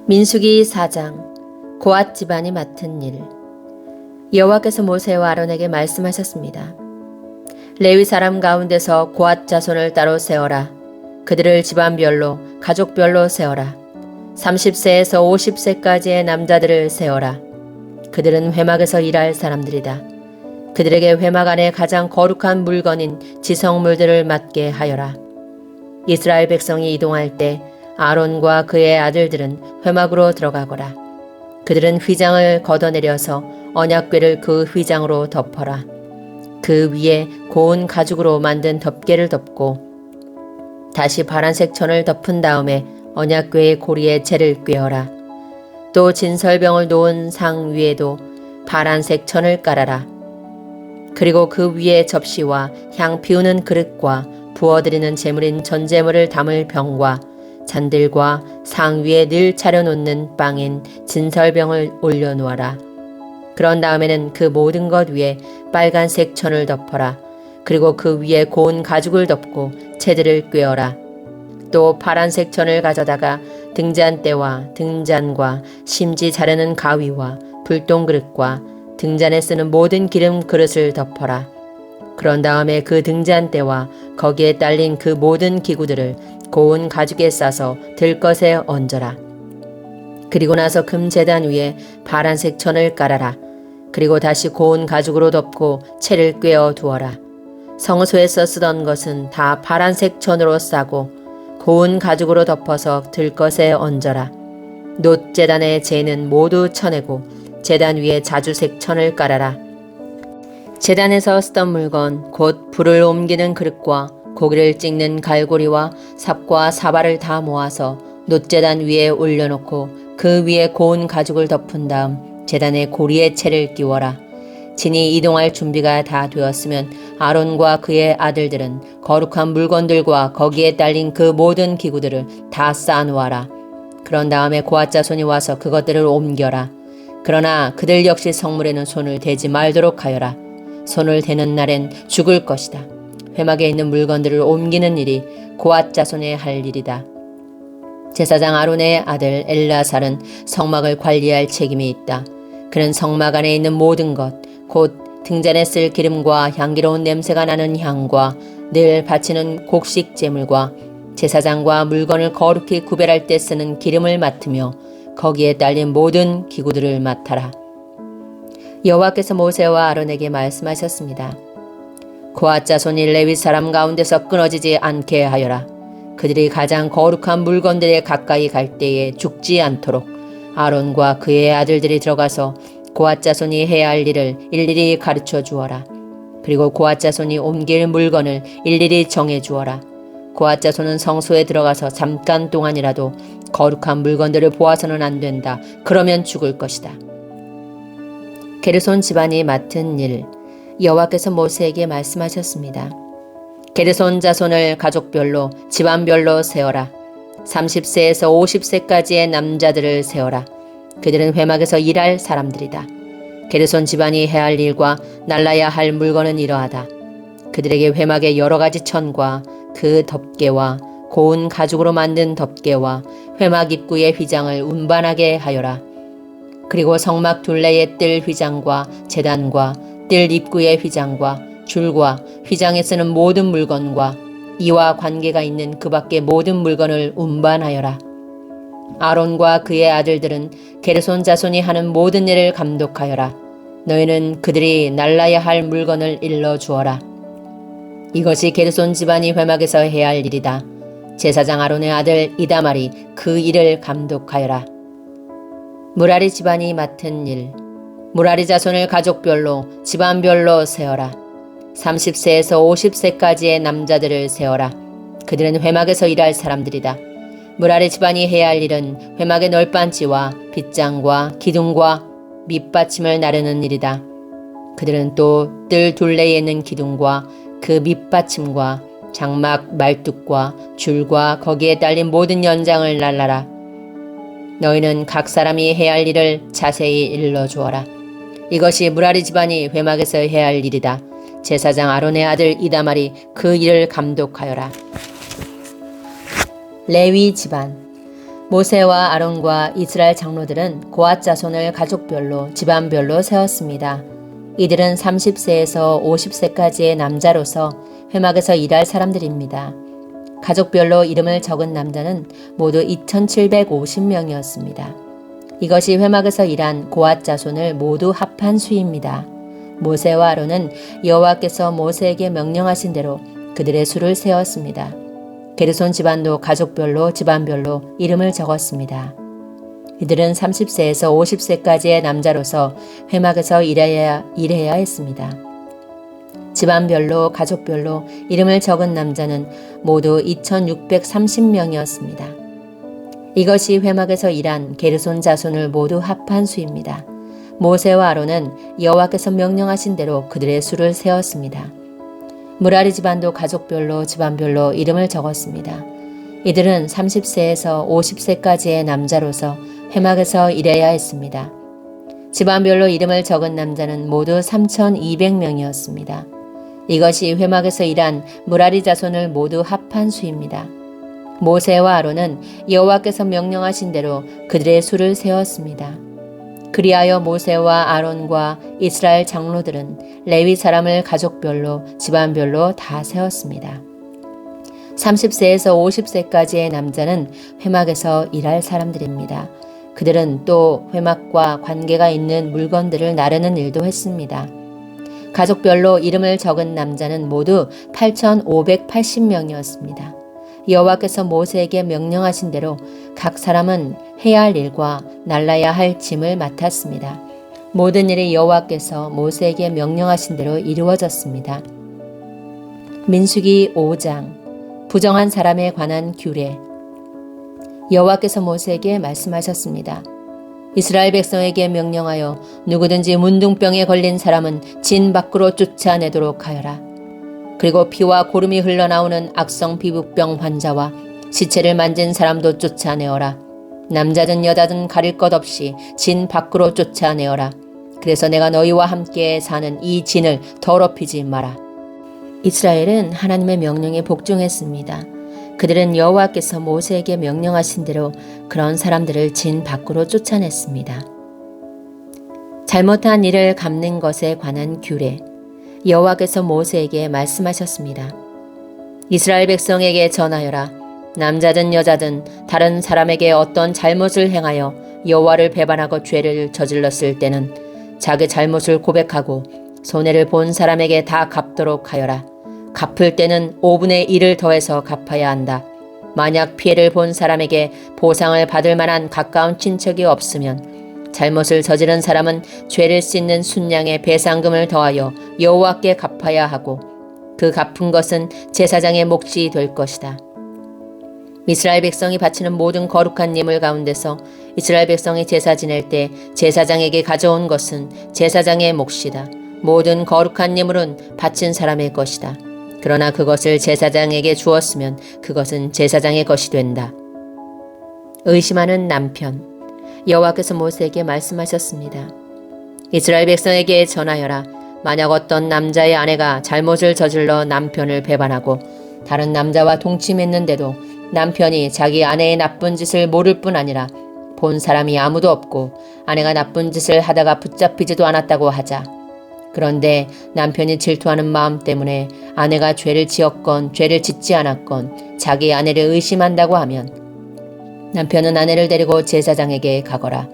민수기 4장 고앗 집안이 맡은 일. 여호와께서 모세와 아론에게 말씀하셨습니다. 레위 사람 가운데서 고앗 자손을 따로 세워라. 그들을 집안별로 가족별로 세워라. 30세에서 50세까지의 남자들을 세워라. 그들은 회막에서 일할 사람들이다. 그들에게 회막 안에 가장 거룩한 물건인 지성물들을 맡게 하여라. 이스라엘 백성이 이동할 때 아론과 그의 아들들은 회막으로 들어가거라. 그들은 휘장을 걷어내려서 언약궤를 그 휘장으로 덮어라. 그 위에 고운 가죽으로 만든 덮개를 덮고 다시 파란색 천을 덮은 다음에 언약궤의 고리에 채를 꿰어라. 또 진설병을 놓은 상 위에도 파란색 천을 깔아라. 그리고 그 위에 접시와 향 피우는 그릇과 부어드리는 제물인 전제물을 담을 병과 잔들과 상 위에 늘 차려놓는 빵인 진설병을 올려놓아라. 그런 다음에는 그 모든 것 위에 빨간색 천을 덮어라. 그리고 그 위에 고운 가죽을 덮고 채들을 꿰어라. 또 파란색 천을 가져다가 등잔대와 등잔과 심지 자르는 가위와 불똥그릇과 등잔에 쓰는 모든 기름 그릇을 덮어라. 그런 다음에 그 등잔대와 거기에 딸린 그 모든 기구들을 고운 가죽에 싸서 들것에 얹어라. 그리고 나서 금제단 위에 파란색 천을 깔아라. 그리고 다시 고운 가죽으로 덮고 채를 꿰어 두어라. 성소에서 쓰던 것은 다 파란색 천으로 싸고 고운 가죽으로 덮어서 들것에 얹어라. 놋제단의 재는 모두 쳐내고 제단 위에 자주색 천을 깔아라. 제단에서 쓰던 물건 곧 불을 옮기는 그릇과 고기를 찍는 갈고리와 삽과 사발을 다 모아서 놋제단 위에 올려놓고 그 위에 고운 가죽을 덮은 다음 제단에 고리에 채를 끼워라. 진이 이동할 준비가 다 되었으면 아론과 그의 아들들은 거룩한 물건들과 거기에 딸린 그 모든 기구들을 다 쌓아놓아라. 그런 다음에 고앗 자손이 와서 그것들을 옮겨라. 그러나 그들 역시 성물에는 손을 대지 말도록 하여라. 손을 대는 날엔 죽을 것이다. 회막에 있는 물건들을 옮기는 일이 고앗 자손의 할 일이다. 제사장 아론의 아들 엘라살은 성막을 관리할 책임이 있다. 그는 성막 안에 있는 모든 것, 곧 등잔에 쓸 기름과 향기로운 냄새가 나는 향과 늘 바치는 곡식 제물과 제사장과 물건을 거룩히 구별할 때 쓰는 기름을 맡으며 거기에 딸린 모든 기구들을 맡아라. 여호와께서 모세와 아론에게 말씀하셨습니다. 고앗 자손이 레위 사람 가운데서 끊어지지 않게 하여라. 그들이 가장 거룩한 물건들에 가까이 갈 때에 죽지 않도록 아론과 그의 아들들이 들어가서 고앗 자손이 해야 할 일을 일일이 가르쳐 주어라. 그리고 고앗 자손이 옮길 물건을 일일이 정해 주어라. 고앗 자손은 성소에 들어가서 잠깐 동안이라도 거룩한 물건들을 보아서는 안 된다. 그러면 죽을 것이다. 게르손 집안이 맡은 일. 여호와께서 모세에게 말씀하셨습니다. 게르손 자손을 가족별로 집안별로 세어라. 30세에서 50세까지의 남자들을 세어라. 그들은 회막에서 일할 사람들이다. 게르손 집안이 해야 할 일과 날라야 할 물건은 이러하다. 그들에게 회막의 여러 가지 천과 그 덮개와 고운 가죽으로 만든 덮개와 회막 입구의 휘장을 운반하게 하여라. 그리고 성막 둘레의 뜰 휘장과 제단과 뜰 입구의 휘장과 줄과 휘장에 쓰는 모든 물건과 이와 관계가 있는 그 밖의 모든 물건을 운반하여라. 아론과 그의 아들들은 게르손 자손이 하는 모든 일을 감독하여라. 너희는 그들이 날라야 할 물건을 일러주어라. 이것이 게르손 집안이 회막에서 해야 할 일이다. 제사장 아론의 아들 이다말이 그 일을 감독하여라. 무라리 집안이 맡은 일. 무라리 자손을 가족별로 집안별로 세어라. 30세에서 50세까지의 남자들을 세어라. 그들은 회막에서 일할 사람들이다. 무라리 집안이 해야 할 일은 회막의 널빤지와 빗장과 기둥과 밑받침을 나르는 일이다. 그들은 또 뜰 둘레에 있는 기둥과 그 밑받침과 장막 말뚝과 줄과 거기에 딸린 모든 연장을 날라라. 너희는 각 사람이 해야 할 일을 자세히 일러주어라. 이것이 무라리 집안이 회막에서 해야 할 일이다. 제사장 아론의 아들 이다말이 그 일을 감독하여라. 레위 집안. 모세와 아론과 이스라엘 장로들은 고앗 자손을 가족별로 집안별로 세웠습니다. 이들은 30세에서 50세까지의 남자로서 회막에서 일할 사람들입니다. 가족별로 이름을 적은 남자는 모두 2,750명이었습니다. 이것이 회막에서 일한 고앗 자손을 모두 합한 수입니다. 모세와 아론은 여호와께서 모세에게 명령하신 대로 그들의 수를 세웠습니다. 게르손 집안도 가족별로 집안별로 이름을 적었습니다. 이들은 30세에서 50세까지의 남자로서 회막에서 일해야 했습니다. 집안별로 가족별로 이름을 적은 남자는 모두 2,630명이었습니다. 이것이 회막에서 일한 게르손 자손을 모두 합한 수입니다. 모세와 아론은 여호와께서 명령하신 대로 그들의 수를 세웠습니다. 무라리 집안도 가족별로 집안별로 이름을 적었습니다. 이들은 30세에서 50세까지의 남자로서 회막에서 일해야 했습니다. 집안별로 이름을 적은 남자는 모두 3,200명이었습니다. 이것이 회막에서 일한 무라리 자손을 모두 합한 수입니다. 모세와 아론은 여호와께서 명령하신 대로 그들의 수를 세웠습니다. 그리하여 모세와 아론과 이스라엘 장로들은 레위 사람을 가족별로 집안별로 다 세웠습니다. 30세에서 50세까지의 남자는 회막에서 일할 사람들입니다. 그들은 또 회막과 관계가 있는 물건들을 나르는 일도 했습니다. 가족별로 이름을 적은 남자는 모두 8,580명이었습니다. 여호와께서 모세에게 명령하신 대로 각 사람은 해야 할 일과 날라야 할 짐을 맡았습니다. 모든 일이 여호와께서 모세에게 명령하신 대로 이루어졌습니다. 민수기 5장 부정한 사람에 관한 규례. 여호와께서 모세에게 말씀하셨습니다. 이스라엘 백성에게 명령하여 누구든지 문둥병에 걸린 사람은 진 밖으로 쫓아내도록 하여라. 그리고 피와 고름이 흘러나오는 악성 피부병 환자와 시체를 만진 사람도 쫓아내어라. 남자든 여자든 가릴 것 없이 진 밖으로 쫓아내어라. 그래서 내가 너희와 함께 사는 이 진을 더럽히지 마라. 이스라엘은 하나님의 명령에 복종했습니다. 그들은 여호와께서 모세에게 명령하신 대로 그런 사람들을 진 밖으로 쫓아냈습니다. 잘못한 일을 갚는 것에 관한 규례. 여호와께서 모세에게 말씀하셨습니다. 이스라엘 백성에게 전하여라. 남자든 여자든 다른 사람에게 어떤 잘못을 행하여 여호와를 배반하고 죄를 저질렀을 때는 자기 잘못을 고백하고 손해를 본 사람에게 다 갚도록 하여라. 갚을 때는 5분의 1을 더해서 갚아야 한다. 만약 피해를 본 사람에게 보상을 받을 만한 가까운 친척이 없으면 잘못을 저지른 사람은 죄를 씻는 순양의 배상금을 더하여 여호와께 갚아야 하고 그 갚은 것은 제사장의 몫이 될 것이다. 이스라엘 백성이 바치는 모든 거룩한 예물 가운데서 이스라엘 백성이 제사 지낼 때 제사장에게 가져온 것은 제사장의 몫이다. 모든 거룩한 예물은 바친 사람의 것이다. 그러나 그것을 제사장에게 주었으면 그것은 제사장의 것이 된다. 의심하는 남편. 여호와께서 모세에게 말씀하셨습니다. 이스라엘 백성에게 전하여라. 만약 어떤 남자의 아내가 잘못을 저질러 남편을 배반하고 다른 남자와 동침했는데도 남편이 자기 아내의 나쁜 짓을 모를 뿐 아니라 본 사람이 아무도 없고 아내가 나쁜 짓을 하다가 붙잡히지도 않았다고 하자. 그런데 남편이 질투하는 마음 때문에 아내가 죄를 지었건 죄를 짓지 않았건 자기 아내를 의심한다고 하면 남편은 아내를 데리고 제사장에게 가거라.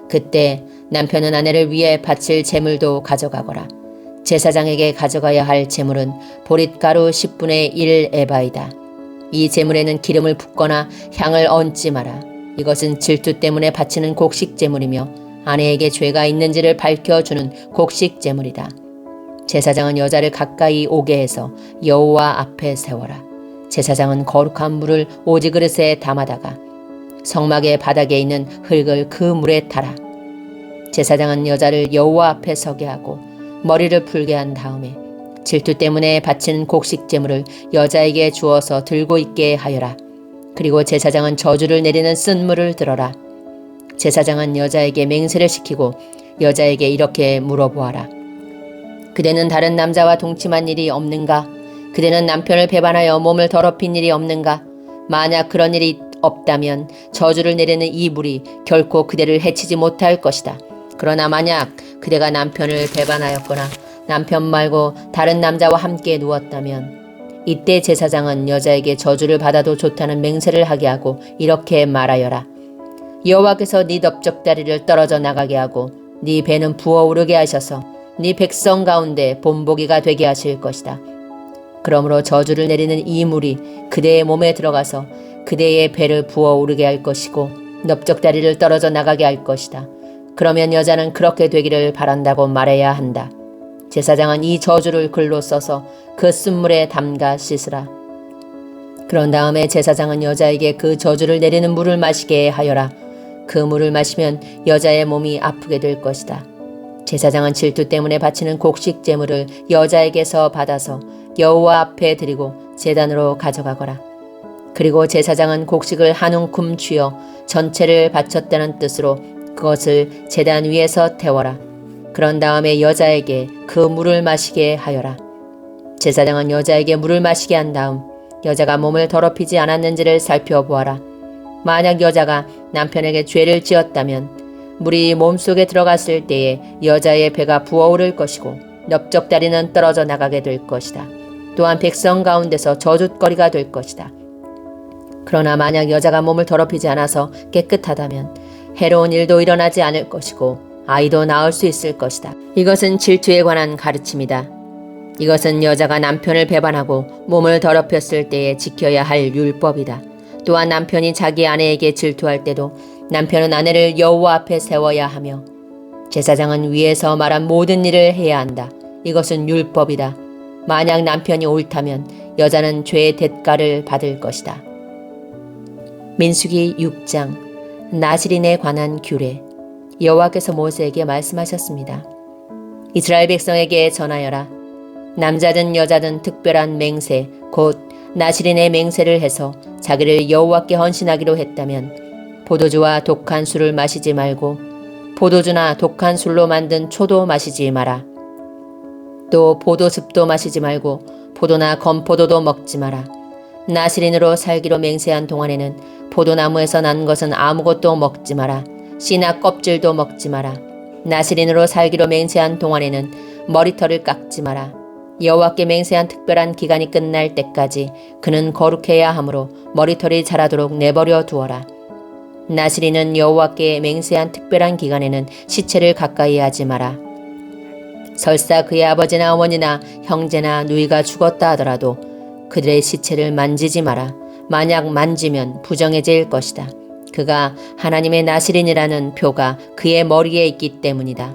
그때 남편은 아내를 위해 바칠 제물도 가져가거라. 제사장에게 가져가야 할 제물은 보릿가루 10분의 1 에바이다. 이 제물에는 기름을 붓거나 향을 얹지 마라. 이것은 질투 때문에 바치는 곡식 제물이며 아내에게 죄가 있는지를 밝혀주는 곡식 제물이다. 제사장은 여자를 가까이 오게 해서 여호와 앞에 세워라. 제사장은 거룩한 물을 오지 그릇에 담아다가 성막의 바닥에 있는 흙을 그 물에 타라. 제사장은 여자를 여호와 앞에 서게 하고 머리를 풀게 한 다음에 질투 때문에 바치는 곡식 제물을 여자에게 주어서 들고 있게 하여라. 그리고 제사장은 저주를 내리는 쓴물을 들어라. 제사장은 여자에게 맹세를 시키고 여자에게 이렇게 물어보아라. 그대는 다른 남자와 동침한 일이 없는가? 그대는 남편을 배반하여 몸을 더럽힌 일이 없는가? 만약 그런 일이 없다면 저주를 내리는 이 물이 결코 그대를 해치지 못할 것이다. 그러나 만약 그대가 남편을 배반하였거나 남편 말고 다른 남자와 함께 누웠다면 이때 제사장은 여자에게 저주를 받아도 좋다는 맹세를 하게 하고 이렇게 말하여라. 여호와께서 네 넓적다리를 떨어져 나가게 하고 네 배는 부어오르게 하셔서 네 백성 가운데 본보기가 되게 하실 것이다. 그러므로 저주를 내리는 이 물이 그대의 몸에 들어가서 그대의 배를 부어오르게 할 것이고 넓적다리를 떨어져 나가게 할 것이다. 그러면 여자는 그렇게 되기를 바란다고 말해야 한다. 제사장은 이 저주를 글로 써서 그 쓴물에 담가 씻으라. 그런 다음에 제사장은 여자에게 그 저주를 내리는 물을 마시게 하여라. 그 물을 마시면 여자의 몸이 아프게 될 것이다. 제사장은 질투 때문에 바치는 곡식 제물을 여자에게서 받아서 여호와 앞에 드리고 제단으로 가져가거라. 그리고 제사장은 곡식을 한 움큼 쥐어 전체를 바쳤다는 뜻으로 그것을 제단 위에서 태워라. 그런 다음에 여자에게 그 물을 마시게 하여라. 제사장은 여자에게 물을 마시게 한 다음 여자가 몸을 더럽히지 않았는지를 살펴보아라. 만약 여자가 남편에게 죄를 지었다면 물이 몸속에 들어갔을 때에 여자의 배가 부어오를 것이고 넓적다리는 떨어져 나가게 될 것이다. 또한 백성 가운데서 저주거리가 될 것이다. 그러나 만약 여자가 몸을 더럽히지 않아서 깨끗하다면 해로운 일도 일어나지 않을 것이고 아이도 낳을 수 있을 것이다. 이것은 질투에 관한 가르침이다. 이것은 여자가 남편을 배반하고 몸을 더럽혔을 때에 지켜야 할 율법이다. 또한 남편이 자기 아내에게 질투할 때도 남편은 아내를 여호와 앞에 세워야 하며 제사장은 위에서 말한 모든 일을 해야 한다. 이것은 율법이다. 만약 남편이 옳다면 여자는 죄의 대가를 받을 것이다. 민수기 6장 나실인에 관한 규례. 여호와께서 모세에게 말씀하셨습니다. 이스라엘 백성에게 전하여라. 남자든 여자든 특별한 맹세 곧 나실인의 맹세를 해서 자기를 여호와께 헌신하기로 했다면 포도주와 독한 술을 마시지 말고 포도주나 독한 술로 만든 초도 마시지 마라. 또 포도즙도 마시지 말고 포도나 건포도도 먹지 마라. 나실인으로 살기로 맹세한 동안에는 포도나무에서 난 것은 아무것도 먹지 마라. 씨나 껍질도 먹지 마라. 나실인으로 살기로 맹세한 동안에는 머리털을 깎지 마라. 여호와께 맹세한 특별한 기간이 끝날 때까지 그는 거룩해야 하므로 머리털이 자라도록 내버려 두어라. 나실인은 여호와께 맹세한 특별한 기간에는 시체를 가까이 하지 마라. 설사 그의 아버지나 어머니나 형제나 누이가 죽었다 하더라도 그들의 시체를 만지지 마라. 만약 만지면 부정해질 것이다. 그가 하나님의 나실인이라는 표가 그의 머리에 있기 때문이다.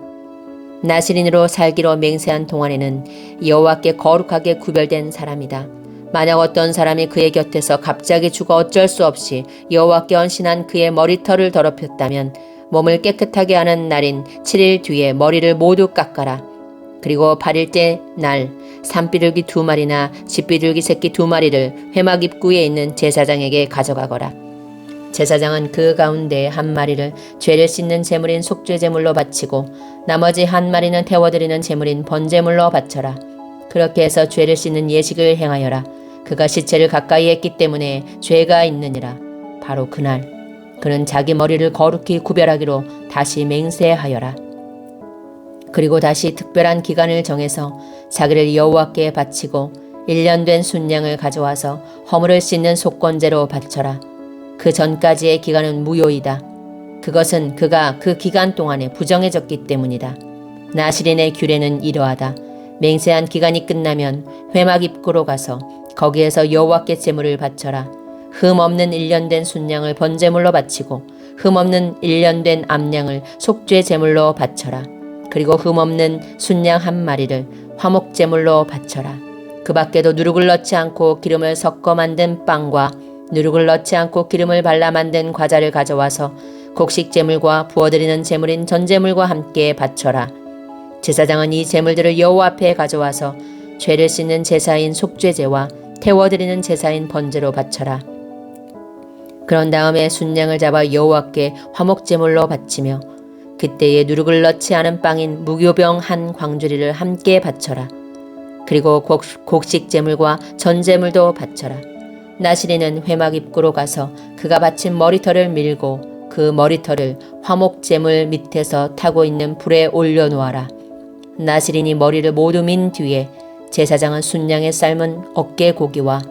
나실인으로 살기로 맹세한 동안에는 여호와께 거룩하게 구별된 사람이다. 만약 어떤 사람이 그의 곁에서 갑자기 죽어 어쩔 수 없이 여호와께 헌신한 그의 머리털을 더럽혔다면 몸을 깨끗하게 하는 날인 7일 뒤에 머리를 모두 깎아라. 그리고 8일째 날 산비둘기 2마리나 집비둘기 새끼 2마리를 회막 입구에 있는 제사장에게 가져가거라. 제사장은 그 가운데 한 마리를 죄를 씻는 제물인 속죄 제물로 바치고 나머지 한 마리는 태워드리는 제물인 번제물로 바쳐라. 그렇게 해서 죄를 씻는 예식을 행하여라. 그가 시체를 가까이 했기 때문에 죄가 있느니라. 바로 그날 그는 자기 머리를 거룩히 구별하기로 다시 맹세하여라. 그리고 다시 특별한 기간을 정해서 자기를 여호와께 바치고 1년 된 순양을 가져와서 허물을 씻는 속건제로 바쳐라. 그 전까지의 기간은 무효이다. 그것은 그가 그 기간 동안에 부정해졌기 때문이다. 나실인의 규례는 이러하다. 맹세한 기간이 끝나면 회막 입구로 가서 거기에서 여호와께 제물을 바쳐라. 흠 없는 1년 된 순양을 번제물로 바치고 흠 없는 1년 된 암양을 속죄 제물로 바쳐라. 그리고 흠 없는 순양 한 마리를 화목 제물로 바쳐라. 그 밖에도 누룩을 넣지 않고 기름을 섞어 만든 빵과 누룩을 넣지 않고 기름을 발라 만든 과자를 가져와서 곡식 제물과 부어드리는 제물인 전제물과 함께 바쳐라. 제사장은 이 제물들을 여호와 앞에 가져와서 죄를 씻는 제사인 속죄제와 태워드리는 제사인 번제로 바쳐라. 그런 다음에 순양을 잡아 여호와께 화목제물로 바치며 그때에 누룩을 넣지 않은 빵인 무교병 한 광주리를 함께 바쳐라. 그리고 곡식 제물과 전제물도 바쳐라. 나시린은 회막 입구로 가서 그가 바친 머리털을 밀고 그 머리털을 화목제물 밑에서 타고 있는 불에 올려놓아라. 나시린이 머리를 모두 민 뒤에 제사장은 순양의 삶은 어깨 고기와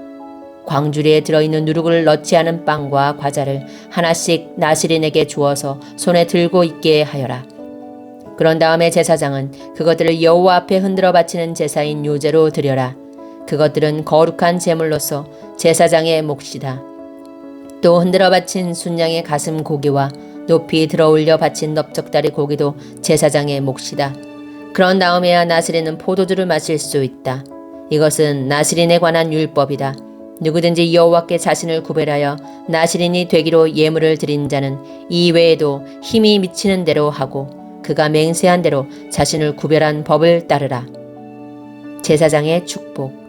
광주리에 들어있는 누룩을 넣지 않은 빵과 과자를 하나씩 나시린에게 주어서 손에 들고 있게 하여라. 그런 다음에 제사장은 그것들을 여호와 앞에 흔들어 바치는 제사인 유제로 드려라. 그것들은 거룩한 제물로서 제사장의 몫이다. 또 흔들어 바친 순양의 가슴 고기와 높이 들어올려 바친 넓적다리 고기도 제사장의 몫이다. 그런 다음에야 나시린은 포도주를 마실 수 있다. 이것은 나시린에 관한 율법이다. 누구든지 여호와께 자신을 구별하여 나시린이 되기로 예물을 드린 자는 이외에도 힘이 미치는 대로 하고 그가 맹세한 대로 자신을 구별한 법을 따르라. 제사장의 축복.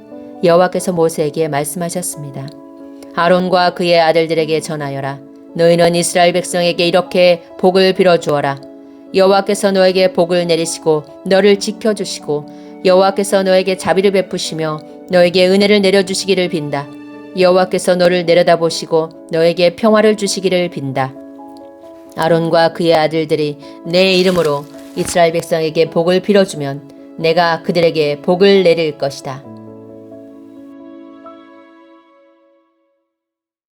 여호와께서 모세에게 말씀하셨습니다. 아론과 그의 아들들에게 전하여라. 너희는 이스라엘 백성에게 이렇게 복을 빌어주어라. 여호와께서 너에게 복을 내리시고 너를 지켜주시고 여호와께서 너에게 자비를 베푸시며 너에게 은혜를 내려주시기를 빈다. 여호와께서 너를 내려다보시고 너에게 평화를 주시기를 빈다. 아론과 그의 아들들이 내 이름으로 이스라엘 백성에게 복을 빌어주면 내가 그들에게 복을 내릴 것이다.